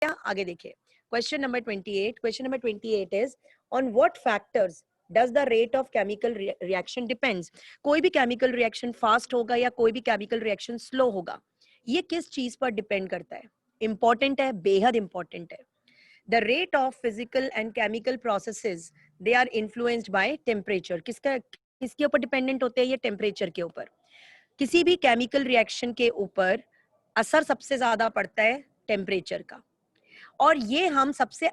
गया, आगे देखिए question number 28. Question number 28 is on what factors does the rate of chemical reaction depends. कोई भी केमिकल रिएक्शन फास्ट होगा या कोई भी केमिकल रिएक्शन स्लो होगा, ये किस चीज पर डिपेंड करता है? इंपॉर्टेंट है, बेहद इंपॉर्टेंट है. The rate of physical and chemical processes they are influenced by temperature. किसके ऊपर डिपेंडेंट होते हैं ये? टेम्परेचर के ऊपर. किसी भी केमिकल रिएक्शन के ऊपर असर सबसे ज्यादा पड़ता है टेम्परेचर का, और ये हम सबसे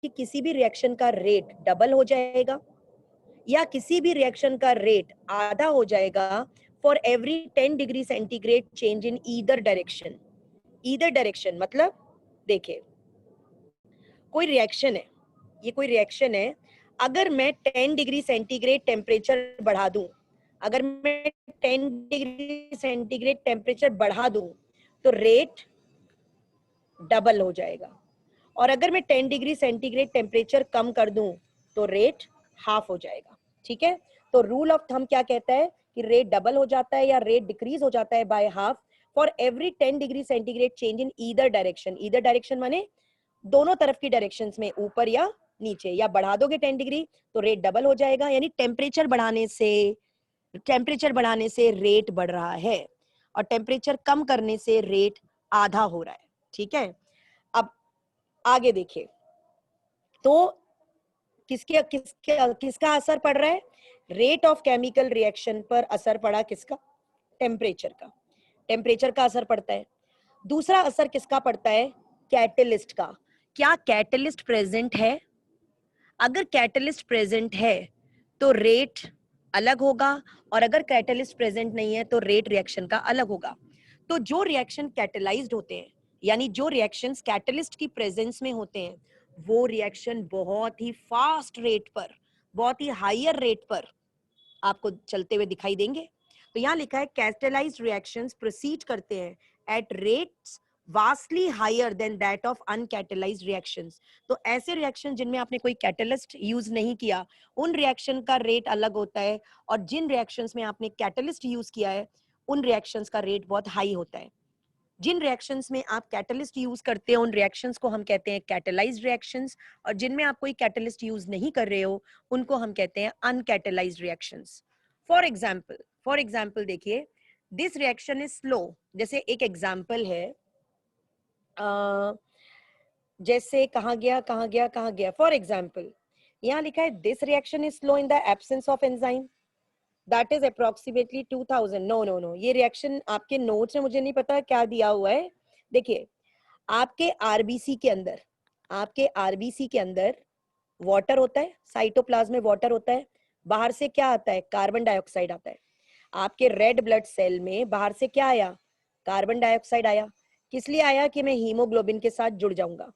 कि किसी भी रिएक्शन का रेट डबल हो जाएगा या किसी भी रिएक्शन का रेट आधा हो जाएगा for every 10 degree centigrade change in either direction. Either direction मतलब देखिए कोई रिएक्शन है, ये कोई रिएक्शन है. अगर मैं 10 डिग्री सेंटीग्रेड टेम्परेचर बढ़ा दूं, अगर मैं 10 डिग्री सेंटीग्रेड टेम्परेचर बढ़ा दूं तो रेट डबल हो जाएगा, और अगर मैं 10 डिग्री सेंटीग्रेड टेम्परेचर कम कर दूं तो रेट हाफ हो जाएगा. ठीक है, तो रूल ऑफ थंब क्या कहता है कि रेट डबल हो जाता है या रेट डिक्रीज हो जाता है by half for every 10 degree centigrade change in either direction. Either direction माने दोनों तरफ की डायरेक्शंस में, ऊपर या नीचे. या बढ़ा दोगे 10 डिग्री तो रेट डबल हो जाएगा, यानी टेम्परेचर बढ़ाने से रेट बढ़ रहा है और टेम्परेचर कम करने से रेट आधा हो रहा है. ठीक है, अब आगे देखिए तो किसका असर पड़ रहा है? रेट ऑफ केमिकल रिएक्शन पर असर पड़ा किसका? टेम्परेचर का. टेम्परेचर का असर पड़ता है. दूसरा असर किसका पड़ता है? कैटलिस्ट का. क्या कैटलिस्ट प्रेजेंट है? अगर कैटलिस्ट प्रेजेंट है तो रेट अलग होगा, और अगर कैटलिस्ट प्रेजेंट नहीं है तो रेट रिएक्शन का अलग होगा. तो जो रिएक्शन कैटलाइज्ड होते हैं, यानी जो रिएक्शंस कैटलिस्ट की प्रेजेंस में होते हैं, वो रिएक्शन बहुत ही फास्ट रेट पर, बहुत ही हायर रेट पर आपको चलते हुए दिखाई देंगे. तो यहाँ लिखा है कैटलाइज्ड रिएक्शंस प्रोसीड करते हैं at rates vastly higher than that of uncatalysed reactions. तो ऐसे रिएक्शन जिनमें आपने कोई कैटलिस्ट यूज नहीं किया, उन रिएक्शन का रेट अलग होता है, और जिन रिएक्शंस में आपने कैटलिस्ट यूज किया है उन रिएक्शंस का रेट बहुत हाई होता है. जिन रिएक्शंस में आप कैटलिस्ट यूज करते हो उन रिएक्शंस को हम कहते हैं कैटलाइज्ड रिएक्शंस, और जिनमें आप कोई कैटलिस्ट यूज नहीं कर रहे हो उनको हम कहते हैं अनकैटलाइज्ड रिएक्शंस. फॉर एग्जाम्पल देखिए, दिस रिएक्शन इज स्लो. जैसे एक एग्जाम्पल है, जैसे कहाँ गया. फॉर एग्जाम्पल यहाँ लिखा है this reaction is slow in the absence of enzyme that is approximately 2000. No, ये रिएक्शन आपके नोट्स में मुझे नहीं पता क्या दिया हुआ है. देखिए आपके आरबीसी के अंदर वाटर होता है, साइटोप्लाज्म में वाटर होता है. बाहर से क्या आता है? कार्बन डाइऑक्साइड आता है. आपके रेड ब्लड सेल में बाहर से क्या आया? कार्बन डाइऑक्साइड आया. किस लिए आया? कि मैं हीमोग्लोबिन के साथ जुड़ जाऊंगा.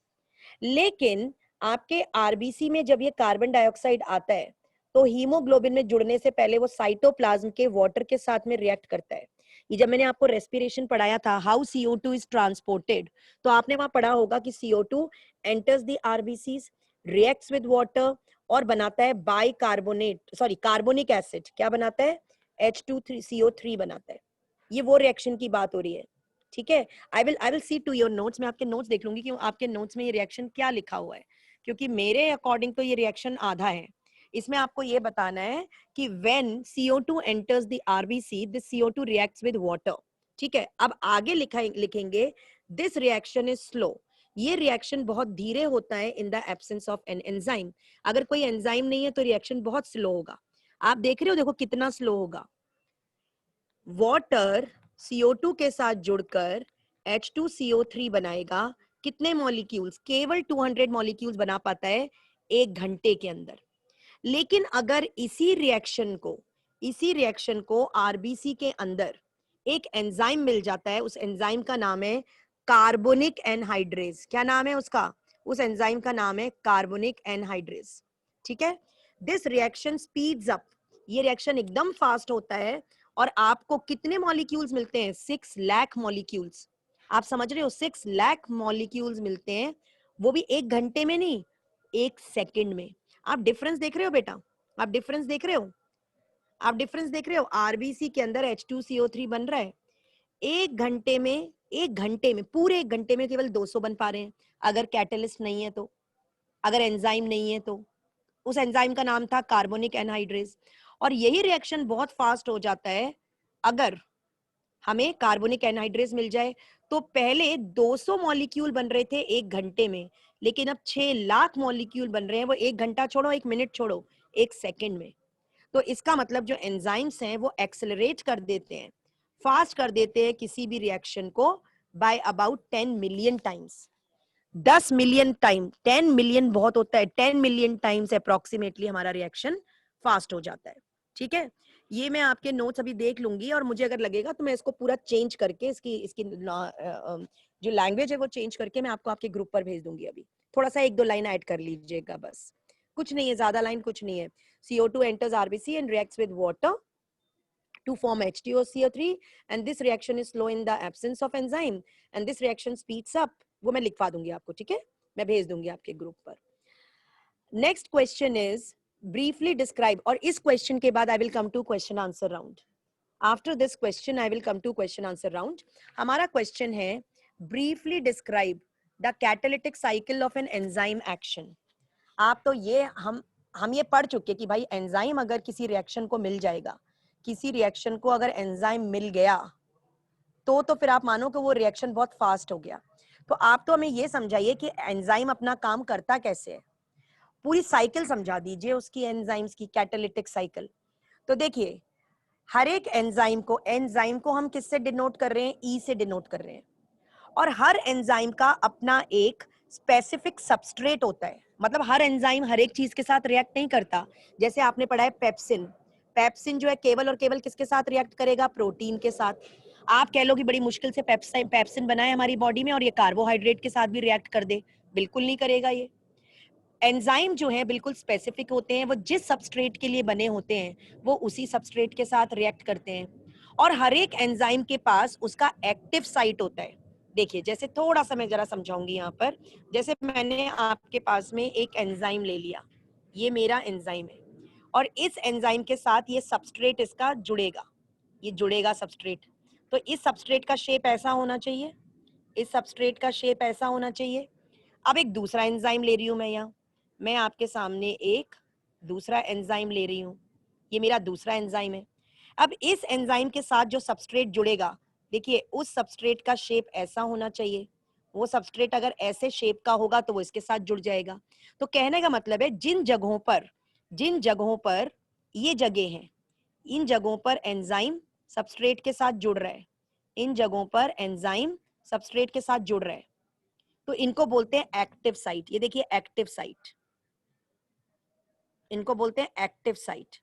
लेकिन आपके आरबीसी में जब ये कार्बन डाइऑक्साइड आता है तो हीमोग्लोबिन में जुड़ने से पहले वो साइटोप्लाज्म के वाटर के साथ में रिएक्ट करता है. ये जब मैंने आपको रेस्पिरेशन पढ़ाया था, हाउ CO2 इज ट्रांसपोर्टेड, तो आपने वहां पढ़ा होगा कि CO2 enters the RBCs, reacts with water और बनाता है कार्बोनिक एसिड. क्या बनाता है? H2CO3 बनाता है. ये वो रिएक्शन की बात हो रही है. ठीक है, I will see to your notes. मैं आपके नोट्स देख लूंगी कि आपके नोट्स में ये रिएक्शन क्या लिखा हुआ है, क्योंकि मेरे अकॉर्डिंग तो ये रिएक्शन आधा है. इसमें आपको ये बताना है कि when CO2 enters the RBC, this CO2 reacts with water. ठीक है, अब आगे लिखेंगे this reaction is slow. ये रिएक्शन बहुत धीरे होता है in the absence of an enzyme. अगर कोई एंजाइम नहीं है तो रिएक्शन बहुत स्लो होगा. आप देख रहे हो, देखो कितना स्लो होगा. वाटर CO2 के साथ जुड़कर H2CO3 बनाएगा. कितने मॉलिक्यूल्स? केवल 200 मॉलिक्यूल्स बना पाता है 1 घंटे के अंदर. लेकिन अगर इसी रिएक्शन को आरबीसी के अंदर एक एंजाइम मिल जाता है, उस एंजाइम का नाम है कार्बोनिक एनहाइड्रेज. क्या नाम है उसका? उस एंजाइम का नाम है कार्बोनिक एनहाइड्रेज. ठीक है, दिस रिएक्शन स्पीड्स अप. ये रिएक्शन एकदम फास्ट होता है, और आपको कितने मॉलिक्यूल्स मिलते हैं? 6 लाख मॉलिक्यूल्स. आप समझ रहे हो? 6 लाख मॉलिक्यूल्स मिलते हैं, वो भी 1 घंटे में नहीं, 1 सेकंड में. आप डिफरेंस देख रहे हो बेटा? आप डिफरेंस देख रहे हो? आप डिफरेंस देख रहे हो, आरबीसी के अंदर H2CO3 बन रहा है, 1 घंटे में, 1 घंटे में, पूरे 1 घंटे में केवल 200 बन पा रहे हैं, अगर कैटलिस्ट नहीं है तो, अगर एंजाइम नहीं है तो। उस एंजाइम का नाम था कार्बोनिक एनहाइड्रेज। और यही रिएक्शन बहुत फास्ट हो जाता है अगर हमें कार्बोनिक एनहाइड्रेज मिल जाए। तो पहले 200 मॉलिक्यूल बन रहे थे 1 घंटे में, लेकिन अब 6 लाख मॉलिक्यूल बन रहे हैं, वो 1 घंटा छोड़ो, 1 मिनट छोड़ो, 1 सेकेंड में। तो इसका मतलब जो एंजाइम्स हैं वो एक्सेलरेट कर देते हैं, फास्ट कर देते हैं किसी भी रिएक्शन को by about 10 million times. 10 million time, 10 million बहुत होता है, 10 मिलियन टाइम्स अप्रोक्सीमेटली हमारा रिएक्शन फास्ट हो जाता है। ठीक है, ये मैं आपके नोट्स अभी देख लूंगी, और मुझे अगर लगेगा तो मैं इसको पूरा चेंज करके इसकी इसकी जो लैंग्वेज है वो चेंज करके मैं आपको आपके ग्रुप पर भेज दूंगी। अभी थोड़ा सा 1-2 लाइन ऐड कर लीजिएगा बस, कुछ नहीं है, ज्यादा लाइन कुछ नहीं है। CO2 enters RBC and reacts with water to form H2CO3, and this reaction is slow in the absence of enzyme, and this reaction speeds up. वो मैं लिखवा दूंगी आपको, ठीक है, मैं भेज दूंगी आपके ग्रुप पर। Next question is briefly describe, और इस क्वेश्चन के बाद I will come to question answer round. After this question I will come to question answer round. हमारा क्वेश्चन है briefly describe the catalytic cycle of an enzyme action. आप तो ये हम ये पढ़ चुके कि भाई एंजाइम अगर किसी रिएक्शन को मिल जाएगा, किसी रिएक्शन को अगर एंजाइम मिल गया तो फिर आप मानो कि वो रिएक्शन बहुत फास्ट हो गया। तो आप तो हमें ये समझाइए कि एंजाइम अपना काम करता कैसे है, पूरी साइकिल समझा दीजिए उसकी, एंजाइम्स की कैटालिटिक साइकिल। तो देखिए, हर एक एंजाइम को हम किससे डिनोट कर रहे हैं? ई से डिनोट कर रहे हैं। और हर एंजाइम का अपना एक स्पेसिफिक सबस्ट्रेट होता है, मतलब हर एंजाइम हर एक चीज के साथ रिएक्ट नहीं करता। जैसे आपने पढ़ा है पेप्सिन, पेप्सिन जो है केवल और केवल किसके साथ रिएक्ट करेगा? प्रोटीन के साथ। आप कह लो कि बड़ी मुश्किल से पेप्सिन बना है हमारी बॉडी में और ये कार्बोहाइड्रेट के साथ भी रिएक्ट कर दे, बिल्कुल नहीं करेगा। ये एंजाइम जो है बिल्कुल स्पेसिफिक होते हैं, वो जिस सबस्ट्रेट के लिए बने होते हैं वो उसी सबस्ट्रेट के साथ रिएक्ट करते हैं। और हर एक एंजाइम के पास उसका एक्टिव साइट होता है। देखिए, जैसे थोड़ा सा मैं जरा समझाऊंगी यहाँ पर। जैसे मैंने आपके पास में एक एंजाइम ले लिया, ये मेरा एंजाइम है, और इस एंजाइम के साथ ये सबस्ट्रेट इसका जुड़ेगा, ये जुड़ेगा सबस्ट्रेट। तो इस सबस्ट्रेट का शेप ऐसा होना चाहिए, इस सबस्ट्रेट का शेप ऐसा होना चाहिए। अब एक दूसरा एंजाइम ले रही हूं मैं यहाँ, मैं आपके सामने एक दूसरा एंजाइम ले रही हूँ, ये मेरा दूसरा एंजाइम है। अब इस एंजाइम के साथ जो सबस्ट्रेट जुड़ेगा, देखिए उस सबस्ट्रेट का शेप ऐसा होना चाहिए। वो सबस्ट्रेट अगर ऐसे शेप का होगा तो वो इसके साथ जुड़ जाएगा। तो कहने का मतलब है जिन जगहों पर ये जगह हैं, इन जगहों पर एंजाइम सबस्ट्रेट के साथ जुड़ रहा है, इन जगहों पर एंजाइम सबस्ट्रेट के साथ जुड़ रहा है, तो इनको बोलते हैं एक्टिव साइट। ये देखिए एक्टिव साइट, इनको बोलते हैं एक्टिव साइट।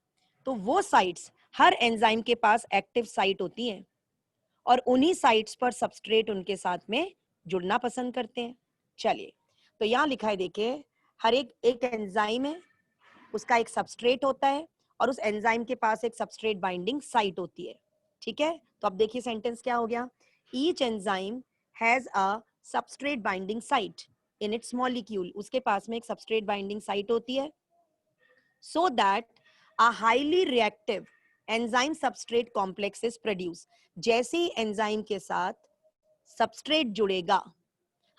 तो वो साइट्स, हर एंजाइम के पास एक्टिव साइट होती हैं, और उन्हीं साइट्स पर सबस्ट्रेट उनके साथ में जुड़ना पसंद करते हैं। चलिए, तो यहाँ लिखा है, देखिए हर एक एंजाइम है, उसका एक सबस्ट्रेट होता है, और उस एंजाइम के पास एक सबस्ट्रेट बाइंडिंग साइट होती है। ठीक है, तो अब देखिए सेंटेंस क्या हो गया? Each enzyme has a substrate binding site in its molecule. उसके पास में एक सबस्ट्रेट बाइंडिंग साइट होती है, so that a highly reactive enzyme substrate complex is produced। जैसे ही एंजाइम के साथ सबस्ट्रेट जुड़ेगा,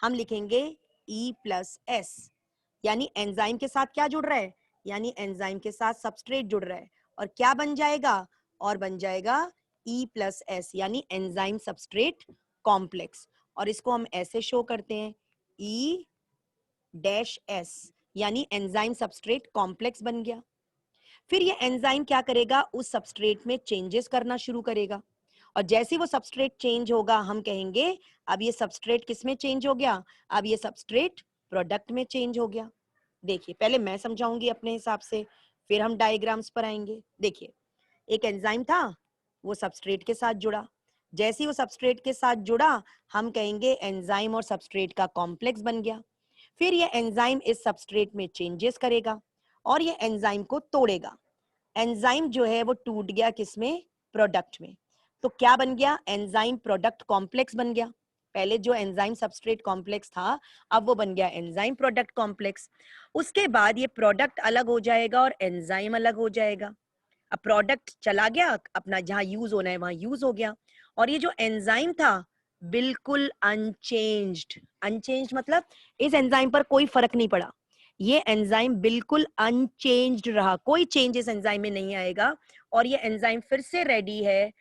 हम लिखेंगे E+S, यानी एंजाइम के साथ क्या जुड़ रहा है? यानी एंजाइम के साथ सबस्ट्रेट जुड़ रहा है, और क्या बन जाएगा? और बन जाएगा E+S, यानी एंजाइम सबस्ट्रेट कॉम्प्लेक्स। और इसको हम ऐसे शो करते हैं, E-S, यानी एंजाइम सबस्ट्रेट कॉम्प्लेक्स बन गया। फिर ये एंजाइम क्या करेगा? उस सबस्ट्रेट में चेंजेस करना शुरू करेगा, और जैसे वो सबस्ट्रेट चेंज होगा, हम कहेंगे अब ये सबस्ट्रेट किस में चेंज हो गया? अब ये सबस्ट्रेट प्रोडक्ट में चेंज हो गया। देखिए, पहले मैं समझाऊंगी अपने हिसाब से, फिर हम डायग्राम्स पर आएंगे। देखिए, एक एंजाइम था, वो सबस्ट्रेट के साथ जुड़ा, जैसे ही वो सबस्ट्रेट के साथ जुड़ा, हम कहेंगे एंजाइम और सबस्ट्रेट का कॉम्प्लेक्स बन गया। फिर ये एंजाइम इस सबस्ट्रेट में चेंजेस करेगा, और ये एंजाइम को तोड़ेगा। एंजाइम जो है वो टूट गया किसमें? प्रोडक्ट में। तो क्या बन गया? एंजाइम प्रोडक्ट कॉम्प्लेक्स बन गया। पहले जो एंजाइम सबस्ट्रेट कॉम्प्लेक्स था, अब वो बन गया एंजाइम प्रोडक्ट कॉम्प्लेक्स। उसके बाद ये प्रोडक्ट अलग हो जाएगा और एंजाइम अलग हो जाएगा। अब प्रोडक्ट चला गया, अपना जहां यूज होना है वहां यूज हो गया, और ये जो एंजाइम था बिल्कुल अनचेंज्ड। अनचेंज्ड मतलब इस एंजाइम पर कोई फर्क नहीं पड़ा, ये एंजाइम बिल्कुल अनचेंज्ड रहा, कोई चेंज इस एंजाइम में नहीं आएगा, और ये एंजाइम फिर से रेडी है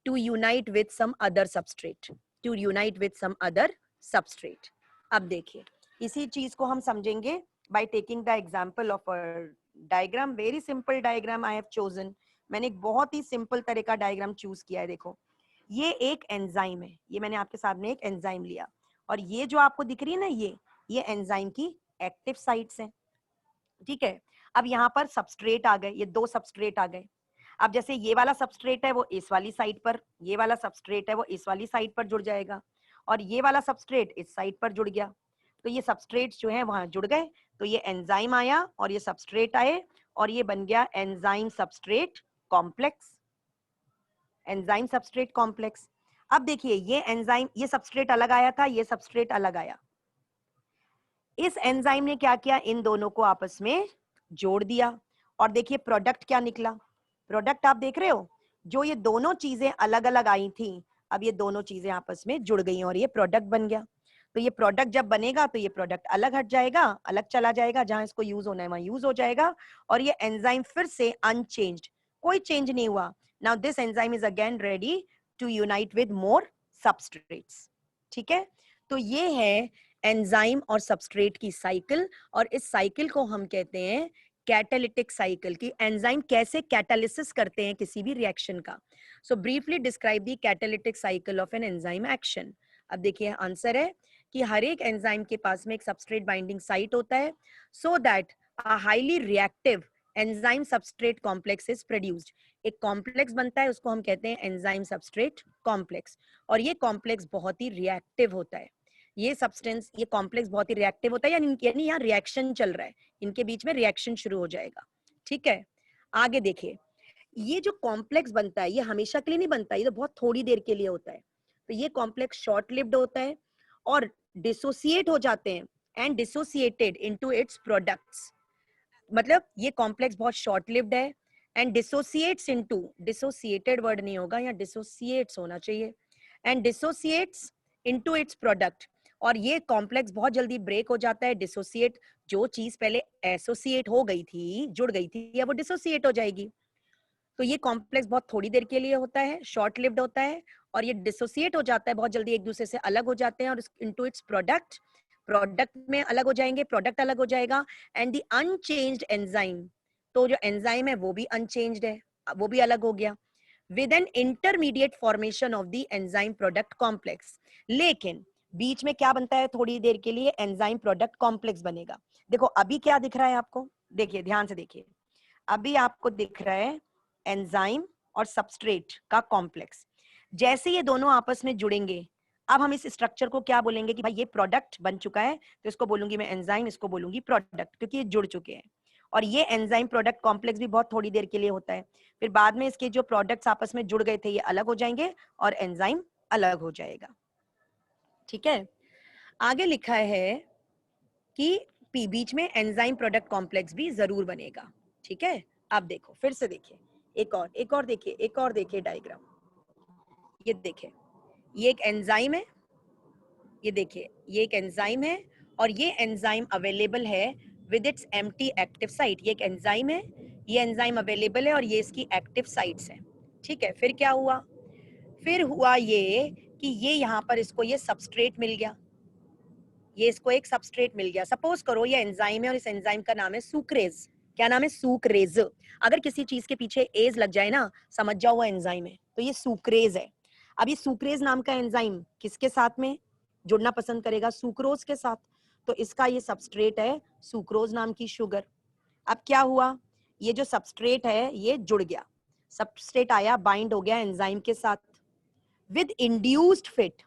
to unite with some other substrate, to unite with some other substrate. अब देखिए इसी चीज को हम समझेंगे by taking the example of a diagram, very simple diagram I have chosen। मैंने एक बहुत ही सिंपल तरह का डायग्राम चूज किया है। देखो ये एक एंजाइम है, ये मैंने आपके सामने एक एंजाइम लिया, और ये जो आपको दिख रही है ना, ये एंजाइम की एक्टिव साइट्स हैं, ठीक है। अब यहाँ पर सबस्ट्रेट आ गए, ये दो सबस्ट्रेट आ गए। अब जैसे ये वाला सबस्ट्रेट है वो इस वाली साइड पर, ये वाला सबस्ट्रेट है वो इस वाली साइड पर जुड़ जाएगा, और ये वाला सबस्ट्रेट इस साइड पर जुड़ गया, तो ये सबस्ट्रेट्स जो है वहां जुड़ गए, तो ये एंजाइम आया और ये सबस्ट्रेट आए, और ये बन गया enzyme substrate complex, enzyme substrate complex. अब देखिए ये एंजाइम, ये सबस्ट्रेट अलग आया था, ये सबस्ट्रेट अलग आया, इस एंजाइम ने क्या किया, इन दोनों को आपस में जोड़ दिया, और देखिए प्रोडक्ट क्या निकला। प्रोडक्ट आप देख रहे हो, जो ये दोनों चीजें अलग अलग आई थी, अब ये दोनों चीजें आपस में जुड़ गई और ये प्रोडक्ट बन गया। तो ये प्रोडक्ट जब बनेगा तो ये प्रोडक्ट अलग हट जाएगा, अलग चला जाएगा, जहां इसको यूज होना है वहां यूज हो जाएगा, और ये एंजाइम फिर से अनचेंज्ड, कोई चेंज नहीं हुआ। Now this enzyme is again ready to unite with more substrates, ठीक है। तो ये है एंजाइम और सबस्ट्रेट की साइकिल, और इस साइकिल को हम कहते हैं कैटालिटिक साइकिल, की एंजाइम कैसे कैटालिसिस करते हैं किसी भी रिएक्शन का। So briefly describe the catalytic cycle of an enzyme action. अब देखिए आंसर है कि हर एक एंजाइम के पास में एक सबस्ट्रेट बाइंडिंग साइट होता है, so that a highly reactive enzyme substrate complex is produced. एक कॉम्प्लेक्स बनता है, उसको हम कहते हैं एंजाइम सबस्ट्रेट कॉम्प्लेक्स, और ये कॉम्प्लेक्स बहुत ही रिएक्टिव होता है। ये सब्सटेंस, ये कॉम्प्लेक्स बहुत ही रिएक्टिव होता है, यानी यहाँ रिएक्शन चल रहा है, इनके बीच में रिएक्शन शुरू हो जाएगा, ठीक है। आगे देखिए, ये जो कॉम्प्लेक्स बनता है ये हमेशा के लिए नहीं बनता, ये तो बहुत थोड़ी देर के लिए होता है। तो ये कॉम्प्लेक्स शॉर्ट लिव्ड होता है और डिसोसिएट हो जाते हैं, and dissociated into its products. मतलब ये कॉम्प्लेक्स बहुत शॉर्ट लिव्ड है and dissociates into, dissociated word नहीं होगा, या डिसोसिएट्स होना चाहिए, and dissociates into its product. और ये कॉम्प्लेक्स बहुत जल्दी ब्रेक हो जाता है, डिसोसिएट, जो चीज पहले एसोसिएट हो गई थी, जुड़ गई थी, या वो डिसोसिएट हो जाएगी। तो ये कॉम्प्लेक्स बहुत थोड़ी देर के लिए होता है, शॉर्ट लिव्ड होता है, और ये डिसोसिएट हो जाता है बहुत जल्दी, एक दूसरे से अलग हो जाते हैं, और इनटू इट्स प्रोडक्ट, प्रोडक्ट में अलग हो जाएंगे, प्रोडक्ट अलग हो जाएगा, एंड द अनचेंज्ड एंजाइम, तो जो एंजाइम है वो भी अनचेंज्ड है, वो भी अलग हो गया, with an intermediate formation of the enzyme product complex. लेकिन बीच में क्या बनता है, थोड़ी देर के लिए एंजाइम प्रोडक्ट कॉम्प्लेक्स बनेगा। देखो अभी क्या दिख रहा है आपको, देखिए ध्यान से देखिए, अभी आपको दिख रहा है एंजाइम और सबस्ट्रेट का कॉम्प्लेक्स। जैसे ये दोनों आपस में जुड़ेंगे, अब हम इस स्ट्रक्चर को क्या बोलेंगे कि भाई ये प्रोडक्ट बन चुका है, तो इसको बोलूंगी मैं एंजाइम, इसको बोलूंगी प्रोडक्ट, क्योंकि ये जुड़ चुके हैं। और ये एंजाइम प्रोडक्ट कॉम्प्लेक्स भी बहुत थोड़ी देर के लिए होता है, फिर बाद में इसके जो प्रोडक्ट्स आपस में जुड़ गए थे ये अलग हो जाएंगे और एंजाइम अलग हो जाएगा, ठीक है। आगे लिखा है कि बीच में एंजाइम प्रोडक्ट कॉम्प्लेक्स भी जरूर बनेगा, ठीक है। अब देखो फिर से देखिए, एक और देखिए, एक और देखिए डायग्राम, ये देखिए, ये एक एंजाइम है, ये देखिए ये एक एंजाइम है, और ये एंजाइम अवेलेबल है with its empty active site. ये एक एंजाइम है, ये एंजाइम अवेलेबल है और ये इसकी एक्टिव साइट्स है, ठीक है। फिर क्या हुआ, फिर हुआ ये कि ये यहाँ पर इसको ये सबस्ट्रेट मिल गया, ये इसको एक सबस्ट्रेट मिल गया। सपोज करो ये एंजाइम है और इस एंजाइम का नाम है सुक्रेज। क्या नाम है, सुक्रेज। अगर किसी चीज के पीछे एज लग जाए ना, समझ जाओ वो एंजाइम है, तो ये सुक्रेज है। अब ये सुक्रेज नाम का एंजाइम किसके साथ में जुड़ना पसंद करेगा, सुक्रोज के साथ, तो इसका ये सबस्ट्रेट है सुक्रोज नाम की शुगर। अब क्या हुआ, ये जो सबस्ट्रेट है ये जुड़ गया, सबस्ट्रेट आया, बाइंड हो गया एंजाइम के साथ विद इंड्यूस्ड फिट।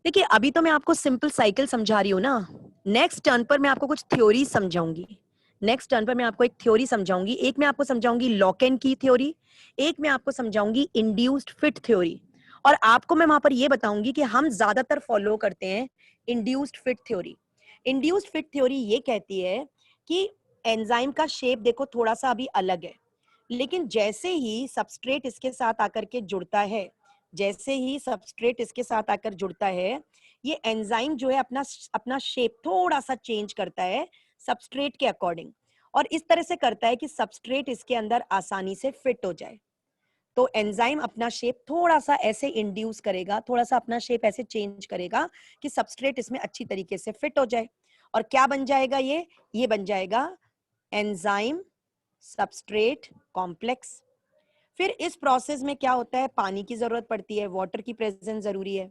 देखिए अभी तो मैं आपको सिंपल साइकिल समझा रही हूँ ना, नेक्स्ट टर्न पर मैं आपको कुछ थ्योरी समझाऊंगी, नेक्स्ट टर्न पर मैं आपको एक थ्योरी समझाऊंगी, एक मैं आपको समझाऊंगी लॉकेन की थ्योरी, एक मैं आपको समझाऊंगी इंड्यूस्ड फिट थ्योरी, और आपको मैं वहां पर ये बताऊंगी कि हम ज्यादातर फॉलो करते हैं induced fit theory. Induced fit theory ये कहती है कि एंजाइम का शेप देखो थोड़ा सा अभी अलग है, लेकिन जैसे ही सबस्ट्रेट इसके साथ आकर के जुड़ता है, जैसे ही सबस्ट्रेट इसके साथ आकर जुड़ता है, ये एंजाइम जो है अपना अपना शेप थोड़ा सा चेंज करता है सबस्ट्रेट के अकॉर्डिंग, और इस तरह से करता है कि सबस्ट्रेट इसके अंदर आसानी से फिट हो जाए। तो एंजाइम अपना शेप थोड़ा सा ऐसे इंड्यूस करेगा, थोड़ा सा अपना शेप ऐसे चेंज करेगा कि सबस्ट्रेट इसमें अच्छी तरीके से फिट हो जाए। और क्या बन जाएगा ये बन जाएगा एंजाइम सबस्ट्रेट कॉम्प्लेक्स। फिर इस प्रोसेस में क्या होता है, पानी की जरूरत पड़ती है, वाटर की प्रेजेंस जरूरी है,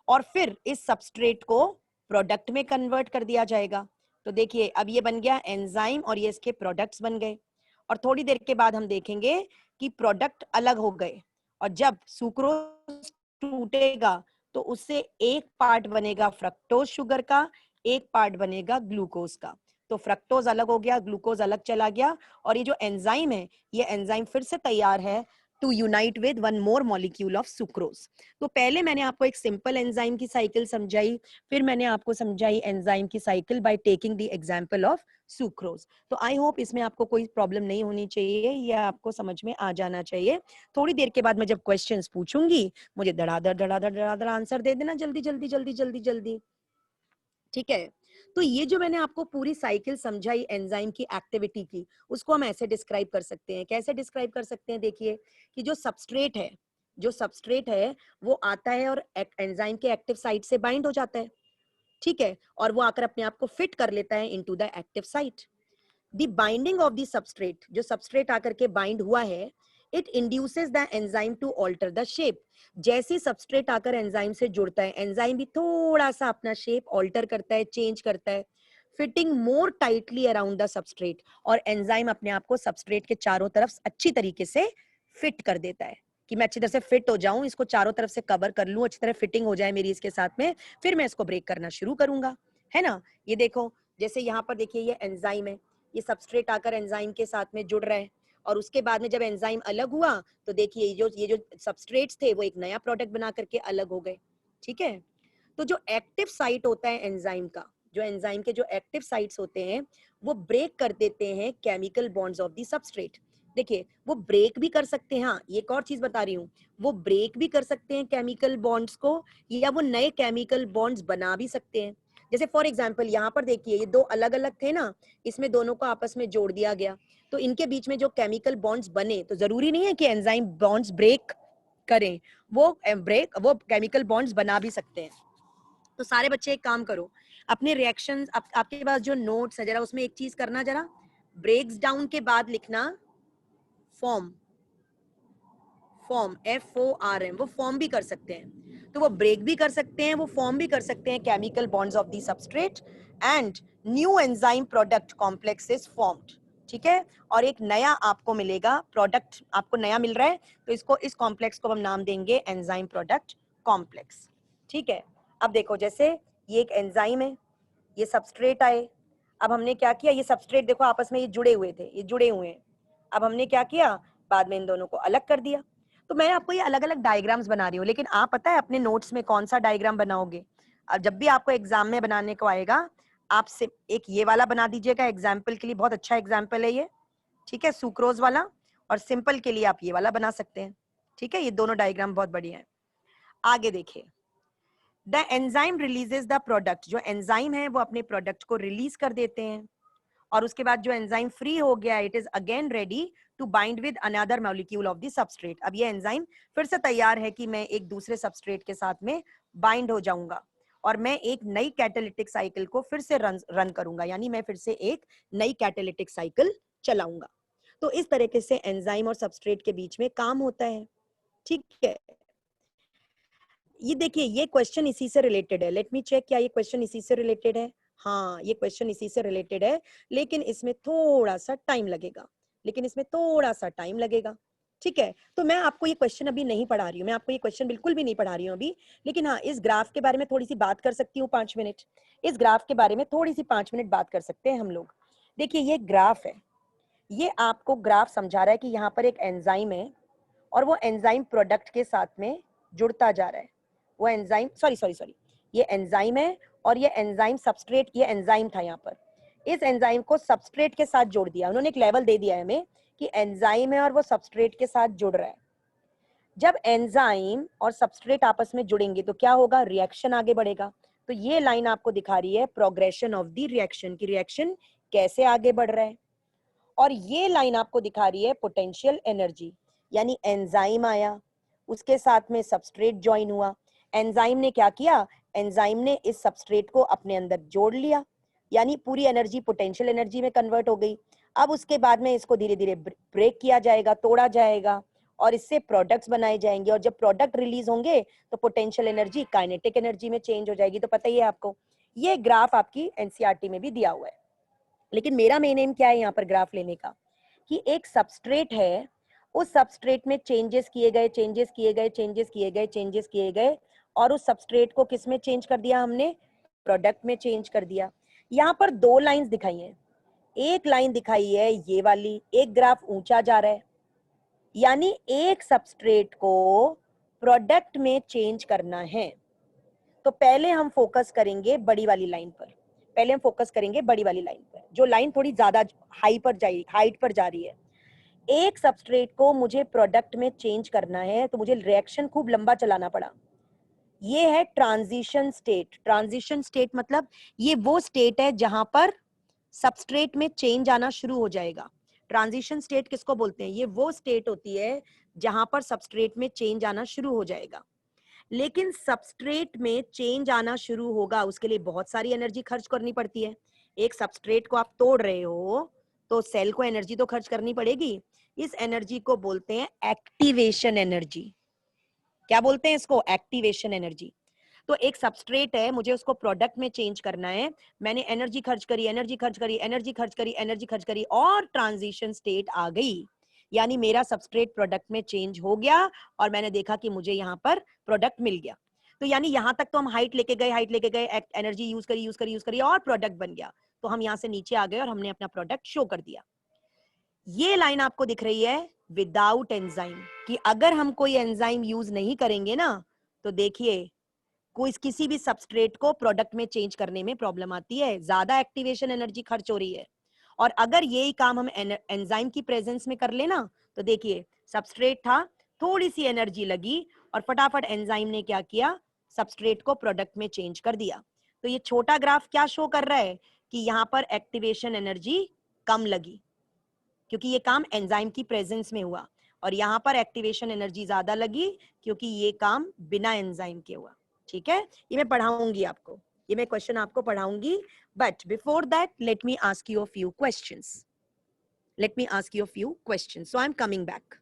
और फिर इस सबस्ट्रेट को प्रोडक्ट में कन्वर्ट कर दिया जाएगा। तो देखिए अब ये बन गया एंजाइम और ये इसके प्रोडक्ट्स बन गए, और थोड़ी देर के बाद हम देखेंगे कि प्रोडक्ट अलग हो गए, और जब सुक्रोज टूटेगा तो उससे एक पार्ट बनेगा फ्रक्टोज शुगर का, एक पार्ट बनेगा ग्लूकोज का। तो फ्रक्टोज अलग हो गया, ग्लूकोज अलग चला गया, और ये जो एंजाइम है, ये एंजाइम फिर से तैयार है to unite with one more molecule of sucrose. तो पहले मैंने आपको एक सिंपल एंजाइम की साइकिल समझाई, फिर मैंने आपको समझाई एंजाइम की cycle by taking the example of sucrose. तो आई होप इसमें आपको कोई प्रॉब्लम नहीं होनी चाहिए, या आपको समझ में आ जाना चाहिए। थोड़ी देर के बाद मैं जब क्वेश्चंस पूछूंगी, मुझे धड़ाधड़ धड़ाधड़ धड़ाधड़ आंसर दे देना, जल्दी जल्दी जल्दी जल्दी जल्दी, ठीक है। तो ये जो मैंने आपको पूरी साइकिल समझाई एंजाइम की एक्टिविटी की, उसको हम ऐसे डिस्क्राइब कर सकते हैं। कैसे डिस्क्राइब कर सकते हैं, देखिए कि जो सबस्ट्रेट है वो आता है और एंजाइम के एक्टिव साइट से बाइंड हो जाता है, ठीक है, और वो आकर अपने आप को फिट कर लेता है into the active site. The binding of the substrate, जो सबस्ट्रेट आकर के बाइंड हुआ है, it induces the enzyme to alter the shape. जैसे सबस्ट्रेट आकर एंजाइम से जुड़ता है, एंजाइम भी थोड़ा सा अपना शेप ऑल्टर करता है, चेंज करता है, fitting more tightly around the substrate, और एंजाइम अपने आप को सबस्ट्रेट के चारों तरफ अच्छी तरीके से फिट कर देता है कि मैं अच्छी तरह से फिट हो जाऊं, इसको चारों तरफ से कवर कर लूं, अच्छी तरह फिटिंग हो जाए मेरी इसके साथ में, फिर मैं इसको ब्रेक करना शुरू करूंगा, है ना। ये देखो, जैसे यहाँ पर देखिए ये एंजाइम है, ये सबस्ट्रेट आकर एंजाइम के साथ में जुड़ रहा है, और उसके बाद में जब एंजाइम अलग हुआ तो देखिए ये जो सबस्ट्रेट्स थे वो एक नया प्रोडक्ट बना करके अलग हो गए, ठीक है। तो जो एक्टिव साइट होता है एंजाइम का, जो एंजाइम के जो एक्टिव साइट्स होते हैं, वो ब्रेक कर देते हैं chemical bonds of the substrate. देखिए वो ब्रेक भी कर सकते हैं, हाँ ये एक और चीज बता रही हूँ, वो ब्रेक भी कर सकते हैं केमिकल बॉन्ड्स को, या वो नए केमिकल बॉन्ड्स बना भी सकते हैं। जैसे फॉर एग्जांपल यहाँ पर देखिए ये दो अलग अलग थे ना, इसमें दोनों को आपस में जोड़ दिया गया, तो इनके बीच में जो केमिकल बॉन्ड्स बने, तो जरूरी नहीं है कि एंजाइम बॉन्ड्स ब्रेक करें, वो केमिकल बॉन्ड्स बना भी सकते हैं। तो सारे बच्चे एक काम करो, अपने रिएक्शंस आपके पास जो नोट्स है, जरा उसमें एक चीज करना, जरा ब्रेक्स डाउन के बाद लिखना फॉर्म, FORM, वो फॉर्म भी कर सकते हैं, तो वो ब्रेक भी कर सकते हैं, वो फॉर्म भी कर सकते हैं chemical bonds of the substrate, and new enzyme product complex is formed, ठीक है, और एक नया आपको मिलेगा प्रोडक्ट, आपको नया मिल रहा है, तो इसको, इस कॉम्प्लेक्स को हम नाम देंगे एंजाइम प्रोडक्ट कॉम्प्लेक्स, ठीक है। अब देखो जैसे ये एक एंजाइम है, ये सबस्ट्रेट आए, अब हमने क्या किया, ये सबस्ट्रेट देखो आपस में ये जुड़े हुए थे, ये जुड़े हुए हैं, अब हमने क्या किया, बाद में इन दोनों को अलग कर दिया। तो मैं आपको ये अलग अलग डायग्राम्स बना रही हूँ, लेकिन आप पता है अपने नोट्स में कौन सा डायग्राम बनाओगे, और जब भी आपको एग्जाम में बनाने को आएगा, आप एक ये वाला बना दीजिएगा एग्जाम्पल के लिए, बहुत अच्छा एग्जाम्पल है ये, ठीक है, सुक्रोज वाला, और सिंपल के लिए आप ये वाला बना सकते हैं, ठीक है, ये दोनों डायग्राम बहुत बढ़िया है। आगे देखिए, the enzyme releases the product, जो एंजाइम है वो अपने प्रोडक्ट को रिलीज कर देते हैं, और उसके बाद जो एंजाइम फ्री हो गया, it is again ready to bind with another molecule of the substrate. अब ये एंजाइम फिर से तैयार है कि मैं एक दूसरे सबस्ट्रेट के साथ में बाइंड हो जाऊंगा, और मैं एक नई कैटालिटिक साइकिल को फिर से रन करूंगा, यानी मैं फिर से एक नई कैटालिटिक साइकिल चलाऊंगा। तो इस तरीके से एंजाइम और सबस्ट्रेट के बीच में काम होता है, ठीक है। ये देखिए ये क्वेश्चन इसी से रिलेटेड है, लेट मी चेक, क्या ये क्वेश्चन इसी से रिलेटेड है, हाँ ये क्वेश्चन इसी से रिलेटेड है, लेकिन इसमें थोड़ा सा टाइम लगेगा, ठीक है। तो मैं आपको ये क्वेश्चन अभी नहीं पढ़ा रही हूँ, मैं आपको ये क्वेश्चन बिल्कुल भी नहीं पढ़ा रही हूँ अभी, लेकिन हाँ इस ग्राफ के बारे में थोड़ी सी बात कर सकती हूँ 5 मिनट, इस ग्राफ के बारे में थोड़ी सी 5 मिनट बात कर सकते हैं हम लोग। देखिए ये ग्राफ है, ये आपको ग्राफ समझा रहा है कि यहाँ पर एक एंजाइम है, और वो एंजाइम प्रोडक्ट के साथ में जुड़ता जा रहा है, वो एंजाइम सॉरी ये एंजाइम है, और ये एंजाइम सबस्ट्रेट, ये एंजाइम था यहाँ पर, इस एंजाइम को सबस्ट्रेट के साथ जोड़ दिया उन्होंने, एक लेवल दे दिया है हमें कि एंजाइम है और वो सबस्ट्रेट के साथ जुड़ रहा है। जब एंजाइम और सबस्ट्रेट आपस में जुड़ेंगे तो क्या होगा, रिएक्शन आगे बढ़ेगा। तो ये लाइन आपको दिखा रही है प्रोग्रेशन ऑफ द रिएक्शन, की रिएक्शन कैसे आगे बढ़ रहा है। और ये लाइन आपको दिखा रही है पोटेंशियल एनर्जी, यानी एंजाइम आया, उसके साथ में सबस्ट्रेट ज्वाइन हुआ। एंजाइम ने क्या किया, एंजाइम ने इस सबस्ट्रेट को अपने अंदर जोड़ लिया, यानी पूरी एनर्जी पोटेंशियल एनर्जी में कन्वर्ट हो गई। अब उसके बाद में इसको धीरे धीरे ब्रेक किया जाएगा, तोड़ा जाएगा और इससे प्रोडक्ट्स बनाए जाएंगे। और जब प्रोडक्ट रिलीज होंगे तो पोटेंशियल एनर्जी काइनेटिक एनर्जी में चेंज हो जाएगी। तो पता ही है आपको, ये ग्राफ आपकी एनसीईआरटी में भी दिया हुआ है। लेकिन मेरा मेन एम क्या है यहाँ पर ग्राफ लेने का, कि एक सबस्ट्रेट है, उस सबस्ट्रेट में चेंजेस किए गए, चेंजेस किए गए, चेंजेस किए गए, चेंजेस किए गए, और उस सबस्ट्रेट को किस में चेंज कर दिया हमने, प्रोडक्ट में चेंज कर दिया। यहाँ पर दो लाइंस दिखाई हैं, एक लाइन दिखाई है ये वाली, एक ग्राफ ऊंचा जा रहा है, यानी एक सबस्ट्रेट को प्रोडक्ट में चेंज करना है। तो पहले हम फोकस करेंगे बड़ी वाली लाइन पर, पहले हम फोकस करेंगे बड़ी वाली लाइन पर, जो लाइन थोड़ी ज्यादा हाइट पर जा रही है। एक सबस्ट्रेट को मुझे प्रोडक्ट में चेंज करना है, तो मुझे रिएक्शन खूब लंबा चलाना पड़ा। ये है ट्रांजिशन स्टेट। ट्रांजिशन स्टेट मतलब ये वो स्टेट है जहां पर सबस्ट्रेट में चेंज आना शुरू हो जाएगा। ट्रांजिशन स्टेट किसको बोलते हैं, ये वो स्टेट होती है जहां पर सबस्ट्रेट में चेंज आना शुरू हो जाएगा। लेकिन सबस्ट्रेट में चेंज आना शुरू होगा, उसके लिए बहुत सारी एनर्जी खर्च करनी पड़ती है। एक सबस्ट्रेट को आप तोड़ रहे हो तो सेल को एनर्जी तो खर्च करनी पड़ेगी। इस एनर्जी को बोलते हैं एक्टिवेशन एनर्जी। क्या बोलते हैं इसको, एक्टिवेशन एनर्जी। तो एक सबस्ट्रेट है, मुझे उसको प्रोडक्ट में चेंज करना है, मैंने एनर्जी खर्च करी, एनर्जी खर्च करी, एनर्जी खर्च करी, एनर्जी खर्च करी, और ट्रांजिशन स्टेट आ गई, यानी मेरा सबस्ट्रेट प्रोडक्ट में चेंज हो गया और मैंने देखा कि मुझे यहाँ पर प्रोडक्ट मिल गया। तो यानी यहाँ तक तो हम हाइट लेके गए, एनर्जी यूज करी और प्रोडक्ट बन गया। तो हम यहाँ से नीचे आ गए और हमने अपना प्रोडक्ट शो कर दिया। ये लाइन आपको दिख रही है विदाउट एंजाइम, कि अगर हम कोई एंजाइम यूज नहीं करेंगे ना, तो देखिए कोई किसी भी सबस्ट्रेट को प्रोडक्ट में चेंज करने में प्रॉब्लम आती है, ज्यादा एक्टिवेशन एनर्जी खर्च हो रही है। और अगर यही काम हम एंजाइम की प्रेजेंस में कर लेना, तो देखिए सबस्ट्रेट था, थोड़ी सी एनर्जी लगी और फटाफट एंजाइम ने क्या किया, सबस्ट्रेट को प्रोडक्ट में चेंज कर दिया। तो ये छोटा ग्राफ क्या शो कर रहा है, कि यहाँ पर एक्टिवेशन एनर्जी कम लगी, क्योंकि ये काम एंजाइम की प्रेजेंस में हुआ। और यहाँ पर एक्टिवेशन एनर्जी ज्यादा लगी, क्योंकि ये काम बिना एंजाइम के हुआ। ठीक है, ये मैं पढ़ाऊंगी आपको, ये मैं क्वेश्चन आपको पढ़ाऊंगी। But before that let me ask you a few questions, let me ask you a few questions. So I am coming back,